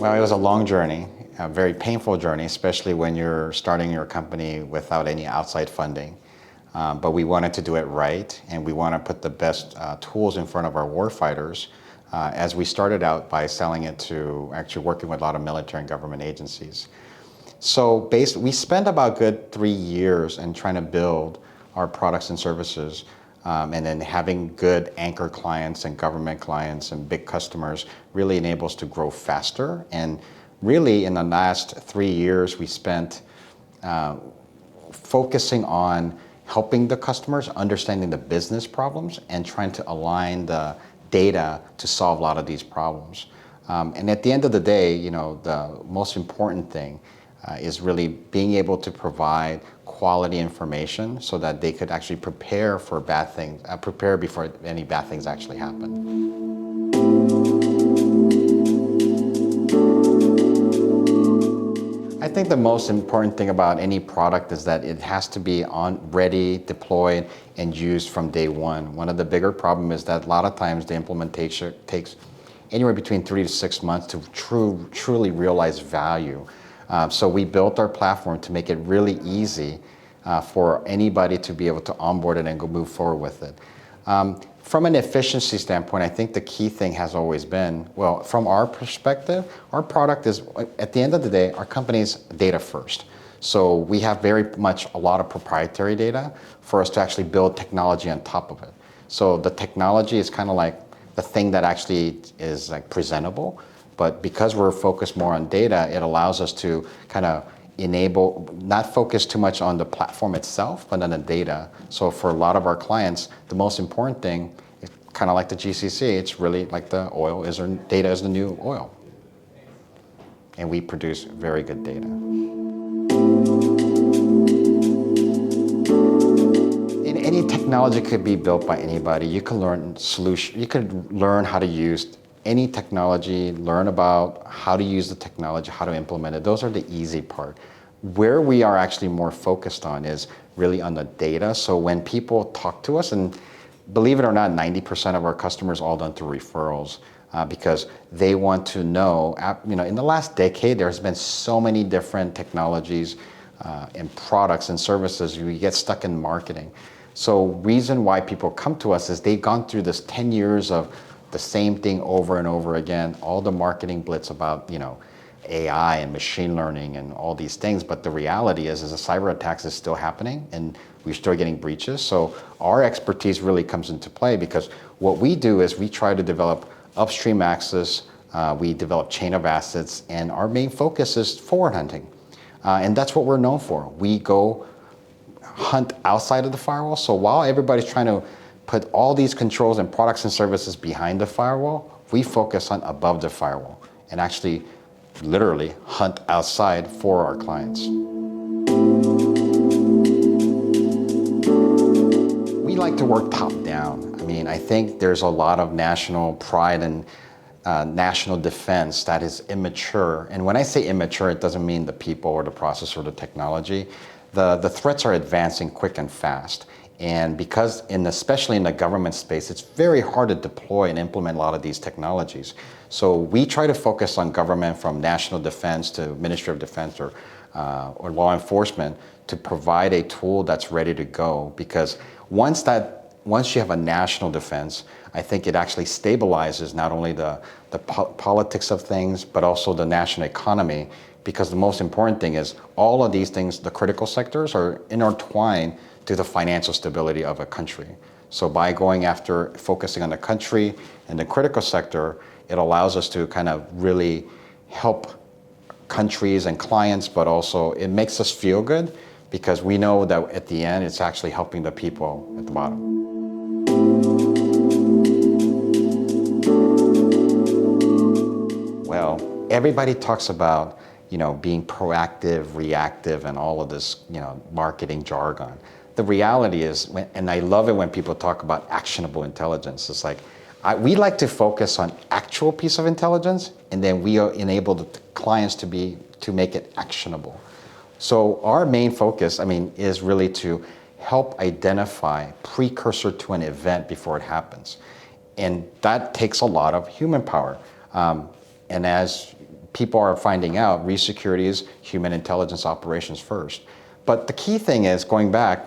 Well, it was a long journey, a very painful journey, especially when you're starting your company without any outside funding. But we wanted to do it right, and we want to put the best tools in front of our warfighters as we started out by selling it to actually working with a lot of military and government agencies. So we spent about good 3 years in trying to build our products and services, and then having good anchor clients and government clients and big customers really enables to grow faster. And really in the last 3 years, we spent focusing on helping the customers, understanding the business problems, and trying to align the data to solve a lot of these problems. And at the end of the day, the most important thing is really being able to provide quality information so that they could actually prepare for bad things, prepare before any bad things actually happen. I think the most important thing about any product is that it has to be ready, deployed, and used from day one. One of the bigger problems is that a lot of times the implementation takes anywhere between 3 to 6 months to truly realize value. So we built our platform to make it really easy for anybody to be able to onboard it and move forward with it. From an efficiency standpoint, I think the key thing has always been, well, from our perspective, our product is, at the end of the day, our company's data first. So we have very much a lot of proprietary data for us to actually build technology on top of it. So the technology is kind of like the thing that actually is like presentable, but because we're focused more on data, it allows us to kind of not focus too much on the platform itself, but on the data. So for a lot of our clients, the most important thing, kind of like the GCC, it's really like the oil data is the new oil. And we produce very good data. Any technology could be built by anybody. You can learn how to use any technology, learn about how to use the technology, how to implement it. Those are the easy part. Where we are actually more focused on is really on the data. So when people talk to us, and believe it or not, 90% of our customers all done through referrals because they want to know, in the last decade, there's been so many different technologies and products and services, we get stuck in marketing. So reason why people come to us is they've gone through this 10 years of the same thing over and over again, all the marketing blitz about, AI and machine learning and all these things. But the reality is the cyber attacks is still happening and we're still getting breaches. So our expertise really comes into play because what we do is we try to develop upstream access, we develop chain of assets, and our main focus is forward hunting. And that's what we're known for. We go hunt outside of the firewall. So while everybody's trying to put all these controls and products and services behind the firewall, we focus on above the firewall and actually literally hunt outside for our clients. We like to work top down. I think there's a lot of national pride and national defense that is immature. And when I say immature, it doesn't mean the people or the process or the technology. The threats are advancing quick and fast. And because especially in the government space, it's very hard to deploy and implement a lot of these technologies. So we try to focus on government from national defense to Ministry of Defense or law enforcement to provide a tool that's ready to go. Because once you have a national defense, I think it actually stabilizes not only the politics of things, but also the national economy. Because the most important thing is all of these things, the critical sectors are intertwined to the financial stability of a country. So by focusing on the country and the critical sector, it allows us to kind of really help countries and clients, but also it makes us feel good because we know that at the end, it's actually helping the people at the bottom. Well, everybody talks about being proactive, reactive, and all of this, marketing jargon. The reality is, and I love it when people talk about actionable intelligence. It's like, we like to focus on actual piece of intelligence, and then we enable the clients to make it actionable. So our main focus, is really to help identify precursor to an event before it happens. And that takes a lot of human power. And as people are finding out Resecurity is human intelligence operations first. But the key thing is, going back,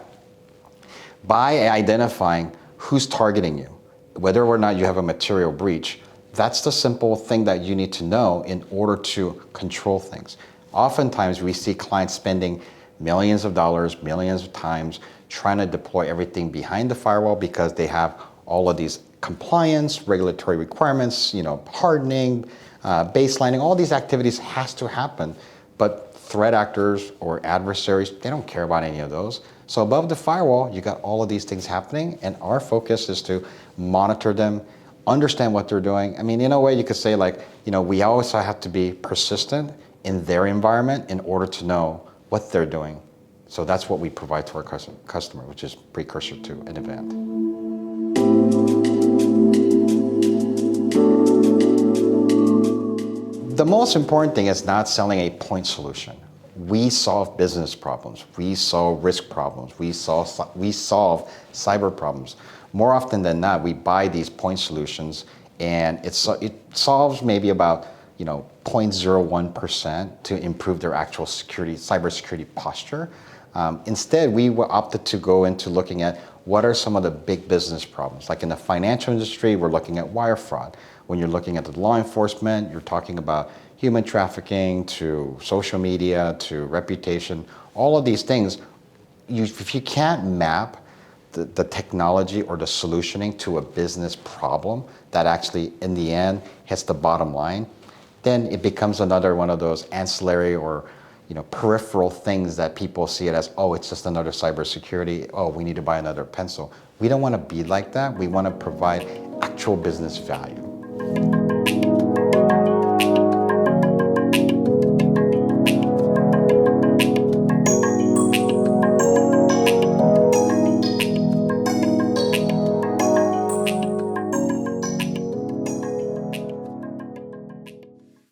by identifying who's targeting you, whether or not you have a material breach, that's the simple thing that you need to know in order to control things. Oftentimes we see clients spending millions of dollars, millions of times trying to deploy everything behind the firewall because they have all of these compliance, regulatory requirements, hardening, baselining, all these activities has to happen. But threat actors or adversaries, they don't care about any of those. So above the firewall, you got all of these things happening, and our focus is to monitor them, understand what they're doing. I mean, in a way you could say we also have to be persistent in their environment in order to know what they're doing. So that's what we provide to our customer, which is precursor to an event. The most important thing is not selling a point solution. We solve business problems. We solve risk problems. We solve cyber problems. More often than not, we buy these point solutions, and it solves maybe about 0.01% to improve their actual cybersecurity posture. Instead, we opted to go into looking at what are some of the big business problems. Like in the financial industry, we're looking at wire fraud. When you're looking at the law enforcement, you're talking about human trafficking to social media to reputation. All of these things, if you can't map the technology or the solutioning to a business problem that actually in the end hits the bottom line, then it becomes another one of those ancillary or peripheral things that people see it as, oh, it's just another cybersecurity. Oh, we need to buy another pencil. We don't want to be like that. We want to provide actual business value.